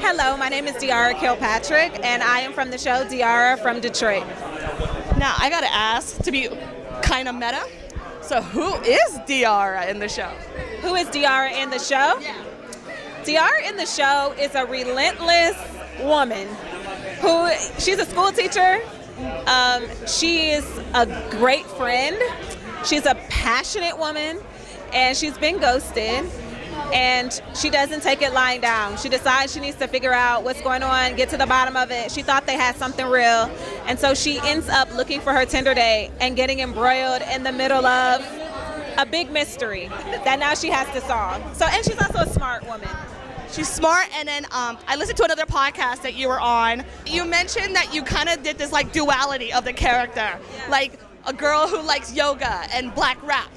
Hello, my name is Diarra Kilpatrick, and I am from the show Diarra from Detroit. Now, I gotta ask, to be kind of meta, so who is Diarra in the show? Who is Diarra in the show? Yeah. Diarra in the show is a relentless woman who, she's a school teacher. She is a great friend. She's a passionate woman, and she's been ghosted. And she doesn't take it lying down. She decides she needs to figure out what's going on, get to the bottom of it. She thought they had something real. And so she ends up looking for her Tinder date and getting embroiled in the middle of a big mystery that now she has to solve. So, and she's also a smart woman. She's smart, and then I listened to another podcast that you were on. You mentioned that you kind of did this like duality of the character, like a girl who likes yoga and black rap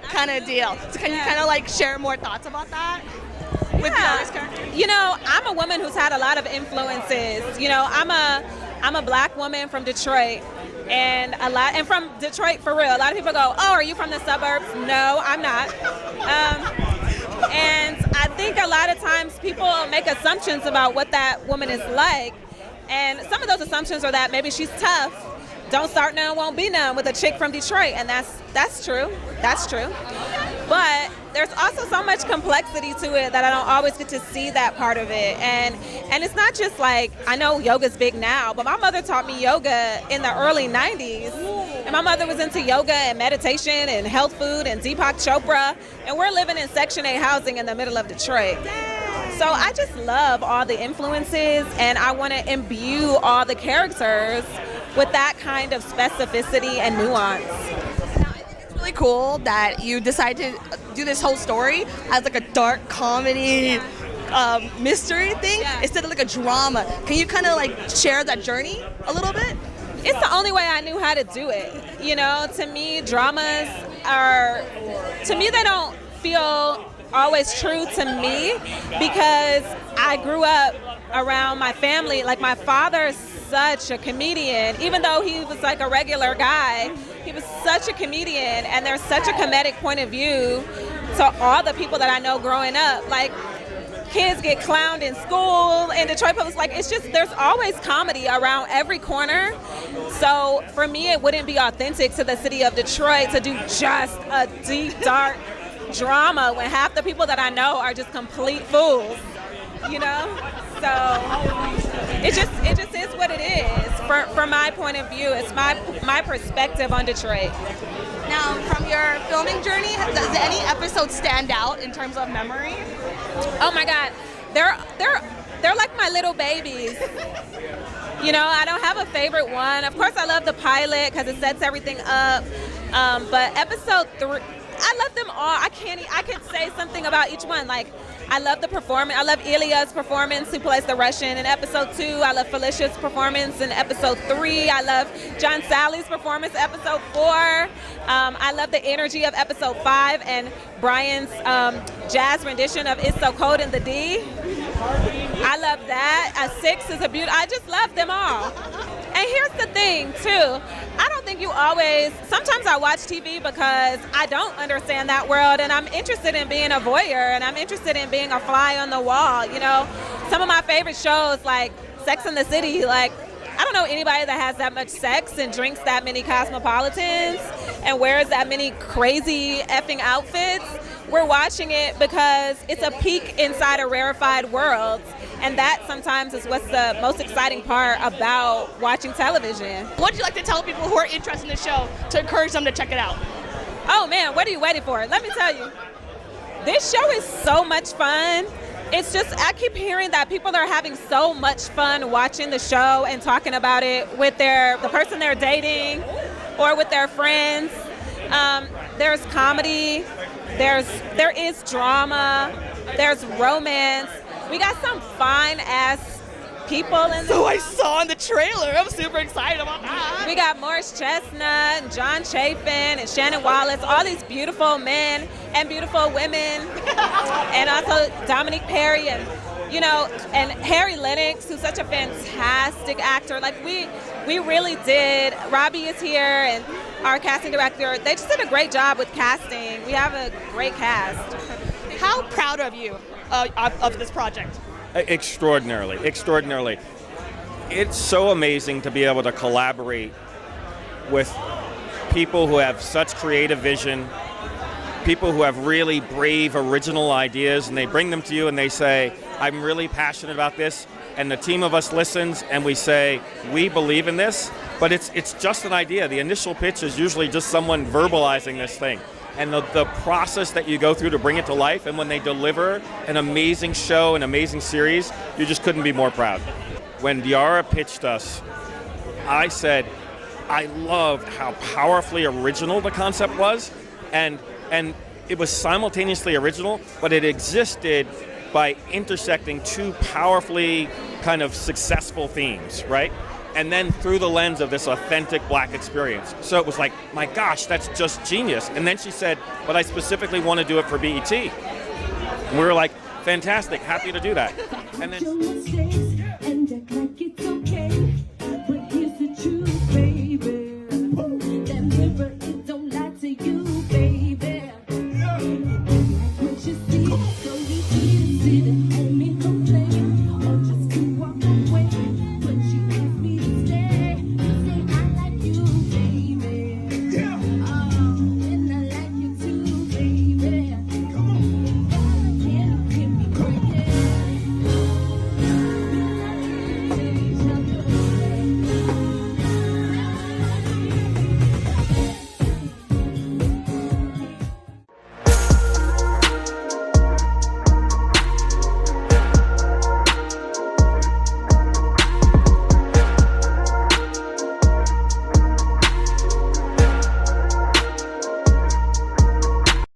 kind of deal. So can you kind of like share more thoughts about that with Diarra's character? You know, I'm a woman who's had a lot of influences. You know, I'm a black woman from Detroit, and from Detroit for real. A lot of people go, "Oh, are you from the suburbs?" No, I'm not. And I think a lot of times people make assumptions about what that woman is like, and some of those assumptions are that maybe she's tough. Don't start none, won't be none with a chick from Detroit, and that's true. That's true. But there's also so much complexity to it that I don't always get to see that part of it. And it's not just like, I know yoga's big now, but my mother taught me yoga in the early 90s. And my mother was into yoga and meditation and health food and Deepak Chopra. And we're living in Section 8 housing in the middle of Detroit. So I just love all the influences, and I want to imbue all the characters with that kind of specificity and nuance. Now, I think it's really cool that you decided to do this whole story as like a dark comedy mystery thing instead of like a drama. Can you kind of like share that journey a little bit? It's the only way I knew how to do it. You know, to me, they don't feel always true to me because I grew up around my family. Like, my father's such a comedian. Even though he was like a regular guy, he was such a comedian, and there's such a comedic point of view to all the people that I know growing up. Like, kids get clowned in school in Detroit Public. Like, it's just, there's always comedy around every corner. So for me, it wouldn't be authentic to the city of Detroit to do just a deep, dark drama when half the people that I know are just complete fools, you know? So it just is what it is. From my point of view, it's my perspective on Detroit. Now, from your filming journey, does any episode stand out in terms of memory? Oh my God, they're like my little babies. You know, I don't have a favorite one. Of course, I love the pilot because it sets everything up. But episode 3, I love them all. I could say something about each one. Like, I love the performance. I love Ilya's performance, who plays the Russian in episode 2. I love Felicia's performance in episode 3. I love John Sally's performance episode 4. I love the energy of episode 5 and Brian's jazz rendition of It's So Cold in the D. I love that. 6 is a beauty. I just love them all. And here's the thing, too. I don't think you always, sometimes I watch TV because I don't understand that world, and I'm interested in being a voyeur, and I'm interested in being a fly on the wall. You know, some of my favorite shows, like Sex and the City, like, I don't know anybody that has that much sex and drinks that many cosmopolitans and wears that many crazy effing outfits. We're watching it because it's a peek inside a rarefied world. And that sometimes is what's the most exciting part about watching television. What would you like to tell people who are interested in the show to encourage them to check it out? Oh man, what are you waiting for? Let me tell you. This show is so much fun. It's just, I keep hearing that people are having so much fun watching the show and talking about it with the person they're dating or with their friends. There's comedy, there is drama, there's romance. We got some fine-ass people in So I saw in the trailer. I'm super excited about that. We got Morris Chestnut and John Chapin and Shannon Wallace, all these beautiful men and beautiful women, and also Dominique Perry and, you know, and Harry Lennox, who's such a fantastic actor. Like, we really did. Robbie is here, and our casting director. They just did a great job with casting. We have a great cast. How proud of you of this project? Extraordinarily. It's so amazing to be able to collaborate with people who have such creative vision, people who have really brave, original ideas, and they bring them to you and they say, I'm really passionate about this, and the team of us listens and we say, we believe in this, but it's just an idea. The initial pitch is usually just someone verbalizing this thing. And the process that you go through to bring it to life, and when they deliver an amazing show, an amazing series, you just couldn't be more proud. When Diarra pitched us, I said, I loved how powerfully original the concept was, and it was simultaneously original, but it existed by intersecting two powerfully kind of successful themes, right? And then through the lens of this authentic Black experience. So it was like, my gosh, that's just genius. And then she said, but I specifically want to do it for BET. And we were like, fantastic, happy to do that. And then